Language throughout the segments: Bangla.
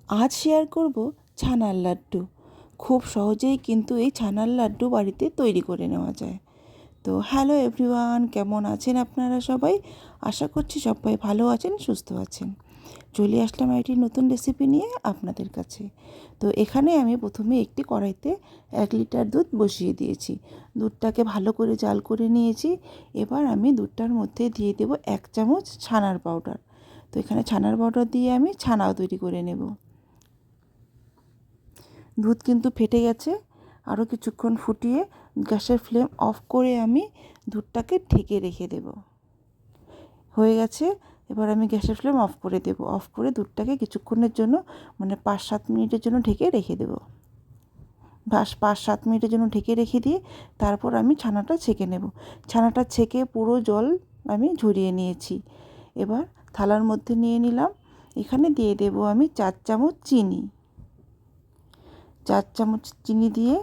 আজ শেয়ার করব ছানার লাড্ডু। খুব সহজেই কিন্তু এই ছানার লাড্ডু বাড়িতে তৈরি করে নেওয়া যায়। তো হ্যালো এভরিওয়ান, কেমন আছেন আপনারা সবাই? আশা করছি সবাই ভালো আছেন, সুস্থ আছেন। চলে আসলাম একটি নতুন রেসিপি নিয়ে আপনাদের কাছে। তো এখানে আমি প্রথমে একটি কড়াইতে 1 লিটার দুধ বসিয়ে দিয়েছি। দুধটাকে ভালো করে জাল করে নিয়েছি। এবার আমি দুধটার মধ্যে দিয়ে দেব 1 চামচ ছানার পাউডার। তো এখানে ছানার পাউডার দিয়ে আমি ছানাও তৈরি করে নেব। দুধ কিন্তু ফেটে গেছে। আরও কিছুক্ষণ ফুটিয়ে গ্যাসের ফ্লেম অফ করে আমি দুধটাকে ঢেকে রেখে দেব। হয়ে গেছে। এবার আমি গ্যাসের ফ্লেম অফ করে দেব। অফ করে দুধটাকে কিছুক্ষণের জন্য 5-7 মিনিটের জন্য ঢেকে রেখে দেব। 5-7 মিনিটের জন্য ঢেকে রেখে দিয়ে তারপর আমি ছানাটা ছেঁকে নেব। ছানাটা ছেঁকে পুরো জল আমি ঝরিয়ে নিয়েছি। এবার থালার মধ্যে নিয়ে নিলাম। এখানে দিয়ে দেব আমি 4 চামচ চিনি। 4 চামচ চিনি দিয়ে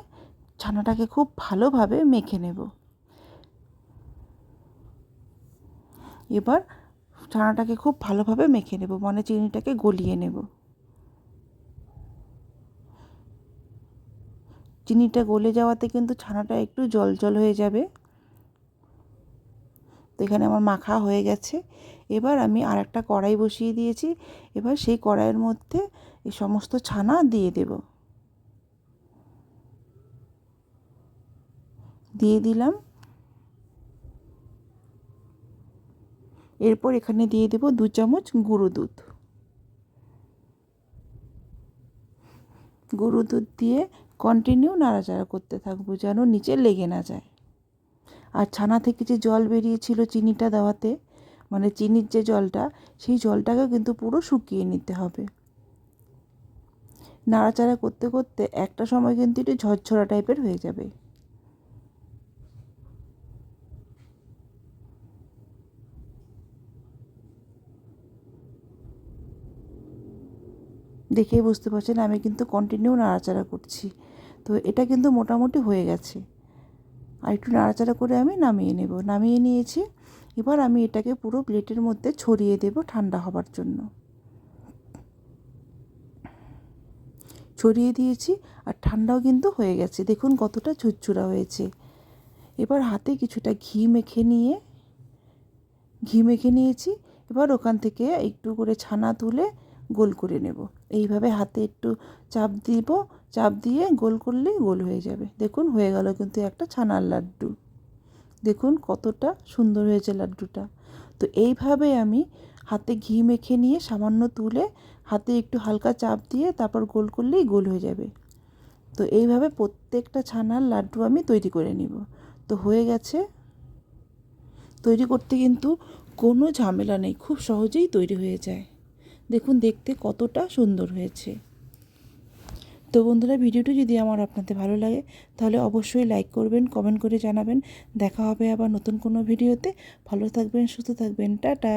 ছানাটাকে খুব ভালোভাবে মেখে নেব। এবার ছানাটাকে খুব ভালোভাবে মেখে নেব, চিনিটাকে গলিয়ে নেব। চিনিটা গলে যাওয়াতে কিন্তু ছানাটা একটু জল জল হয়ে যাবে। তো এখানে আমার মাখা হয়ে গেছে। এবার আমি আরেকটা কড়াই বসিয়ে দিয়েছি। এবার সেই কড়াইয়ের মধ্যে এই সমস্ত ছানা দিয়ে দেব। দিয়ে দিলাম। এরপর এখানে দিয়ে দেব 2 চামচ গুঁড়ো দুধ। গুঁড়ো দুধ দিয়ে কন্টিনিউ নাড়াচাড়া করতে থাকবো যেন নিচে লেগে না যায়। আর ছানা থেকে যে জল বেরিয়েছিল চিনিটা দেওয়াতে, চিনির যে জলটা, সেই জলটাকে কিন্তু পুরো শুকিয়ে নিতে হবে। নাড়াচাড়া করতে করতে একটা সময় কিন্তু একটু ঝরঝরা টাইপের হয়ে যাবে। দেখেই বুঝতে পারছেন আমি কিন্তু কন্টিনিউ নাড়াচাড়া করছি। তো এটা কিন্তু মোটামুটি হয়ে গেছে। আর একটু নাড়াচাড়া করে আমি নামিয়ে নেব। নামিয়ে নিয়েছি। এবার আমি এটাকে পুরো প্লেটের মধ্যে ছড়িয়ে দেব ঠান্ডা হবার জন্য। ছড়িয়ে দিয়েছি আর ঠান্ডাও কিন্তু হয়ে গেছে। দেখুন কতটা ঝুরঝুরা হয়েছে। এবার হাতে কিছুটা ঘি মেখে নিয়েছি। এবার ওখান থেকে একটু করে ছানা তুলে গোল করে নেব। এইভাবে হাতে একটু চাপ দিব, চাপ দিয়ে গোল করলেই গোল হয়ে যাবে। দেখুন হয়ে গেল কিন্তু একটা ছানার লাড্ডু। দেখুন কতটা সুন্দর হয়েছে লাড্ডুটা। তো এইভাবে আমি হাতে ঘি মেখে নিয়ে সামান্য তুলে হাতে একটু হালকা চাপ দিয়ে তারপর গোল করলেই গোল হয়ে যাবে। তো এইভাবে প্রত্যেকটা ছানার লাড্ডু আমি তৈরি করে নিব। তো হয়ে গেছে। তৈরি করতে কিন্তু কোনো ঝামেলা নেই, খুব সহজেই তৈরি হয়ে যায়। দেখুন দেখতে কতটা সুন্দর হয়েছে। তো বন্ধুরা, ভিডিওটি যদি আপনাদের ভালো লাগে তাহলে অবশ্যই লাইক করবেন, কমেন্ট করে জানাবেন। দেখা হবে আবার নতুন কোনো ভিডিওতে। ভালো থাকবেন, সুস্থ থাকবেন, টাটা।